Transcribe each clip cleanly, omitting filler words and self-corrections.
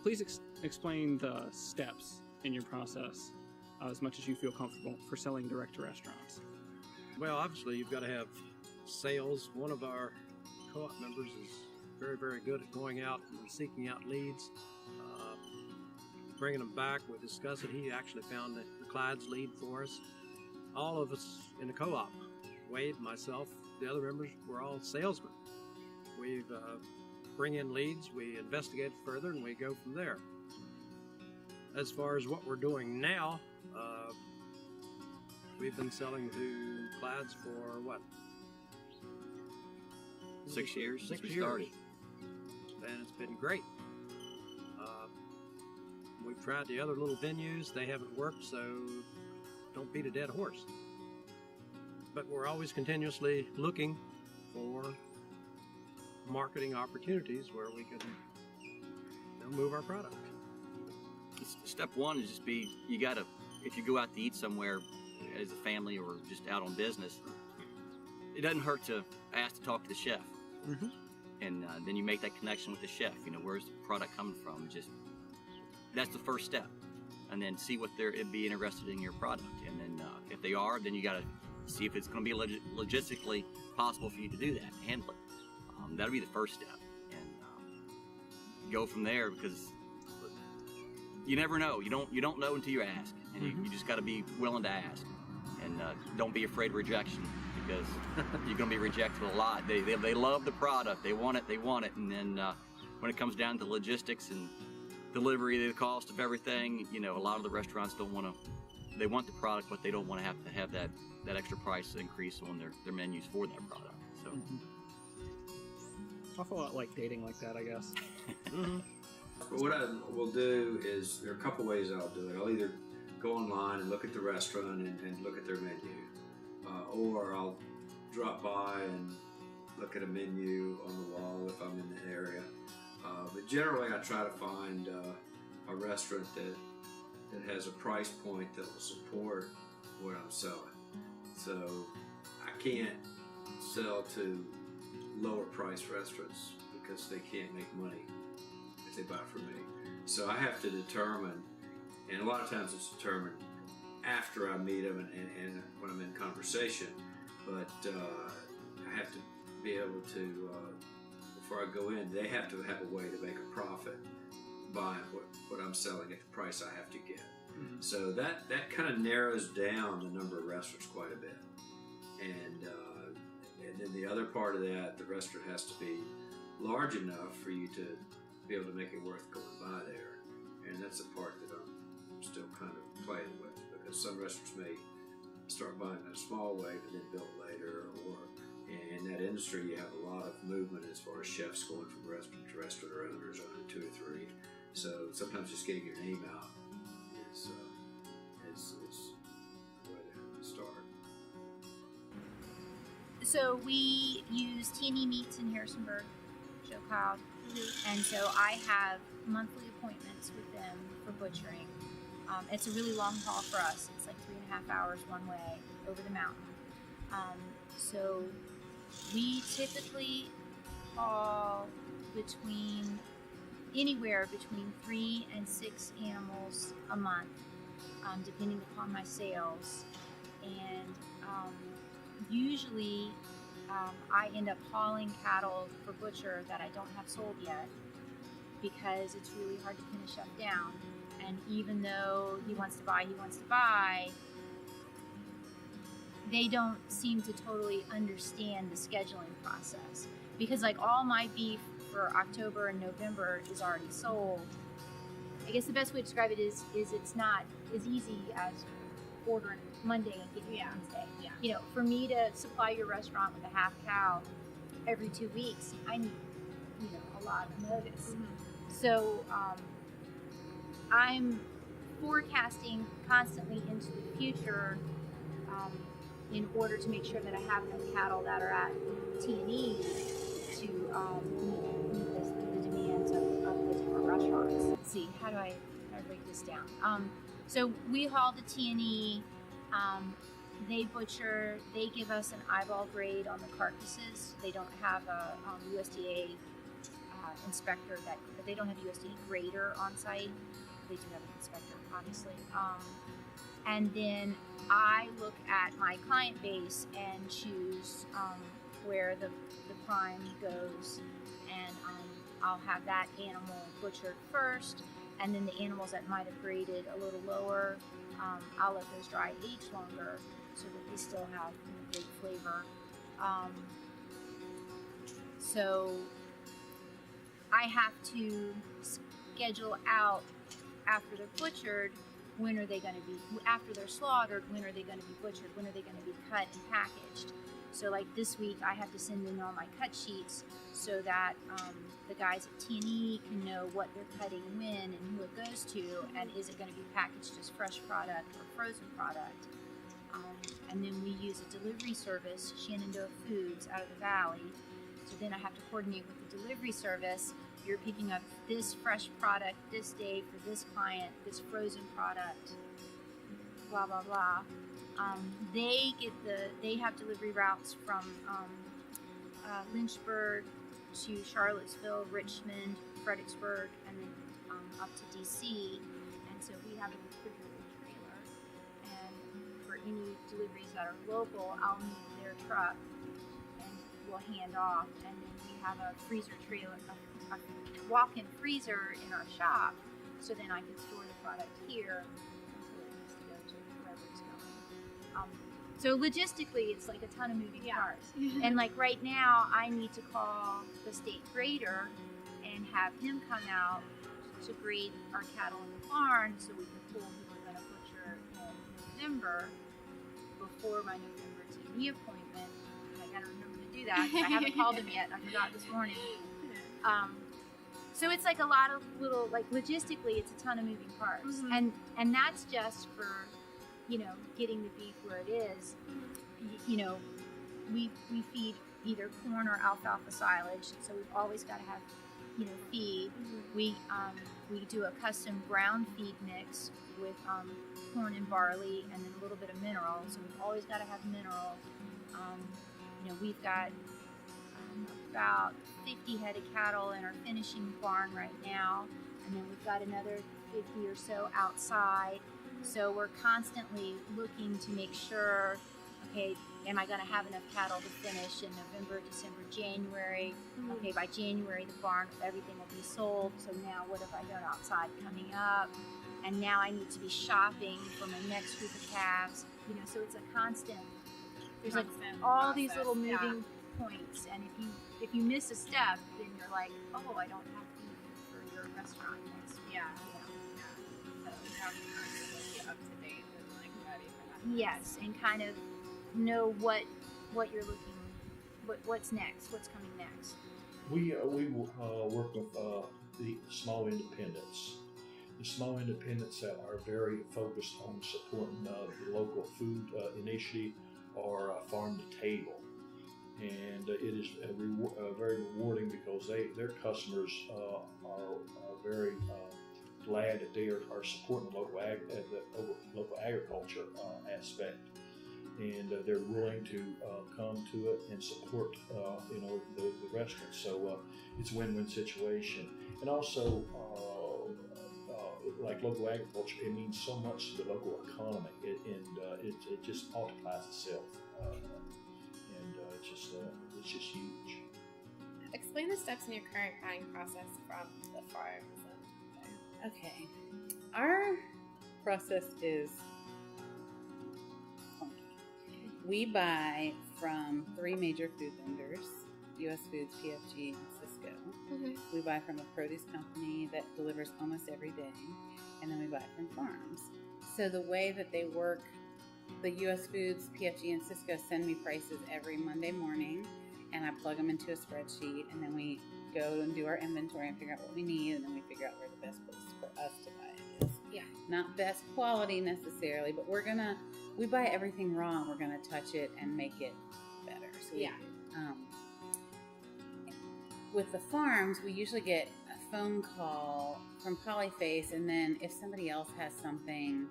please explain the steps in your process as much as you feel comfortable for selling direct to restaurants. Well, obviously, you've got to have sales. One of our co-op members is very, very good at going out and seeking out leads, bringing them back. We discuss it. He actually found the Clyde's lead for us. All of us in the co-op, Wade, myself, the other members, we're all salesmen. We bring in leads, we investigate further, and we go from there. As far as what we're doing now, we've been selling to Clyde's for what? 6 years since we 6 years. started. And it's been great. We've tried the other little venues, they haven't worked, so don't beat a dead horse. But we're always continuously looking for marketing opportunities where we can move our product. Step one is just you gotta, if you go out to eat somewhere as a family or just out on business, it doesn't hurt to ask to talk to the chef. Mm-hmm. And then you make that connection with the chef. Where's the product coming from? That's the first step. And then see what it'd be interested in your product. And then if they are, then you got to see if it's going to be logistically possible for you to do that, handle it. That'll be the first step. And go from there, because you never know. You don't know until you ask. And you just got to be willing to ask. And don't be afraid of rejection, because you're going to be rejected a lot. They love the product. They want it. And then when it comes down to logistics and delivery, the cost of everything, a lot of the restaurants they want the product, but they don't want to have that extra price increase on their menus for that product. So Awful lot like dating like that, I guess. But what I will do is, there are a couple ways I'll do it. I'll either go online and look at the restaurant and look at their menu, or I'll drop by and look at a menu on the wall if I'm in the area. But generally, I try to find a restaurant that has a price point that will support what I'm selling. So I can't sell to lower price restaurants because they can't make money if they buy from me. So I have to determine, and a lot of times it's determined after I meet them and when I'm in conversation, but I have to be able to, before I go in, they have to have a way to make a profit buying what I'm selling at the price I have to get. Mm-hmm. So that kind of narrows down the number of restaurants quite a bit. And then the other part of that, the restaurant has to be large enough for you to be able to make it worth going by there. And that's the part that I'm still kind of playing with, because some restaurants may start buying in a small way but then build later, or in that industry you have a lot of movement as far as chefs going from restaurant to restaurant, or owners owning 2 or 3. So sometimes just getting your name out is the way to start. So we use T&E Meats in Harrisonburg, Joe Cobb, and so I have monthly appointments with them for butchering. It's a really long haul for us. It's like 3.5 hours one way over the mountain. So we typically haul anywhere between 3 and 6 animals a month, depending upon my sales. And usually I end up hauling cattle for butcher that I don't have sold yet, because it's really hard to pin a chef down. And even though he wants to buy, they don't seem to totally understand the scheduling process. Because like all my beef for October and November is already sold. I guess the best way to describe it is it's not as easy as ordering Monday and getting it Wednesday. Yeah. For me to supply your restaurant with a half cow every 2 weeks, I need, a lot of notice. Mm-hmm. So I'm forecasting constantly into the future in order to make sure that I have enough cattle that are at T&E to meet the demands of the different restaurants. Let's see, how do I break this down? So we haul the T&E, they butcher, they give us an eyeball grade on the carcasses. They don't have a USDA inspector but they don't have a USDA grader on site. They do have an inspector, obviously. And then I look at my client base and choose where the prime goes, and I'll have that animal butchered first, and then the animals that might have graded a little lower, I'll let those dry age longer so that they still have great flavor. So I have to schedule out after they're butchered, when are they going to be, after they're slaughtered, when are they going to be butchered, when are they going to be cut and packaged. So like this week I have to send in all my cut sheets so that the guys at T&E can know what they're cutting when and who it goes to, and is it going to be packaged as fresh product or frozen product. And then we use a delivery service, Shenandoah Foods, out of the valley. So then I have to coordinate with the delivery service. You're picking up this fresh product this day for this client, this frozen product, blah blah blah. They have delivery routes from Lynchburg to Charlottesville, Richmond, Fredericksburg, and then up to DC. And so we have a refrigerated trailer, and for any deliveries that are local, I'll meet their truck and we'll hand off. And then we have a freezer trailer, a walk-in freezer in our shop, so then I can store the product here until it needs to go to wherever it's going. So logistically, it's like a ton of moving parts. And like right now, I need to call the state grader and have him come out to grade our cattle in the barn so we can pull who we're going to butcher in November before my November TV appointment. I got to remember to do that because I haven't called him yet. I forgot this morning. So it's like a lot of little, like logistically, it's a ton of moving parts, and that's just for, getting the beef where it is. We feed either corn or alfalfa silage, so we've always got to have, feed. We do a custom ground feed mix with corn and barley, and then a little bit of mineral. So we've always got to have mineral. We've got about 50 head of cattle in our finishing barn right now, and then we've got another 50 or so outside. So we're constantly looking to make sure, okay, am I going to have enough cattle to finish in November, December, January? Okay, by January the barn, everything will be sold. So now what have I done outside coming up? And now I need to be shopping for my next group of calves. So it's a constant. There's like all process, these little moving points, and if you miss a step, then you're like, oh, I don't have beef for your restaurant next week. So you have to get up to date and like ready for that. Yes, and kind of know what you're looking, what's next, what's coming next. We work with the small independents. The small independents that are very focused on supporting the local food initiative or farm to table. And it is very rewarding because their customers are very glad that they are supporting the local agriculture aspect, and they're willing to come to it and support the restaurants. So it's a win-win situation. And also, like local agriculture, it means so much to the local economy, it just multiplies itself. It's just huge. Explain the steps in your current buying process from the farms. Okay. Our process is funky. We buy from 3 major food vendors, US Foods, PFG, and Cisco. We buy from a produce company that delivers almost every day, and then we buy from farms. So the way that they work, the US Foods, PFG, and Cisco send me prices every Monday morning, and I plug them into a spreadsheet, and then we go and do our inventory and figure out what we need, and then we figure out where the best place for us to buy it is. Yeah. Not best quality necessarily, but we buy everything raw, and we're gonna touch it and make it better. So with the farms, we usually get a phone call from Polyface, and then if somebody else has something,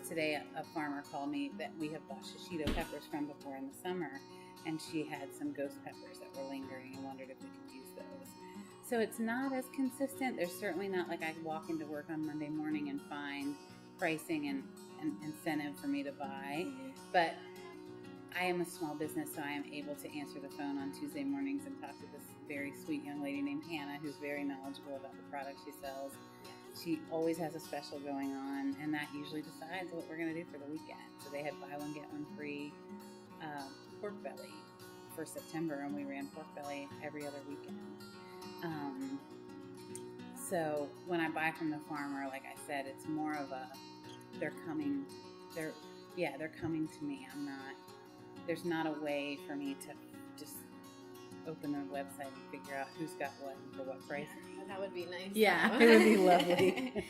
today a farmer called me that we have bought shishito peppers from before in the summer, and she had some ghost peppers that were lingering and wondered if we could use those. So it's not as consistent. There's certainly not like I walk into work on Monday morning and find pricing and incentive for me to buy. But I am a small business, so I am able to answer the phone on Tuesday mornings and talk to this very sweet young lady named Hannah, who's very knowledgeable about the products she sells. She always has a special going on, and that usually decides what we're going to do for the weekend. So they had buy one, get one free pork belly for September, and we ran pork belly every other weekend. So when I buy from the farmer, like I said, it's more of a, they're coming to me. There's not a way for me to just open their website and figure out who's got what and for what price. That would be nice. Yeah, it would be lovely.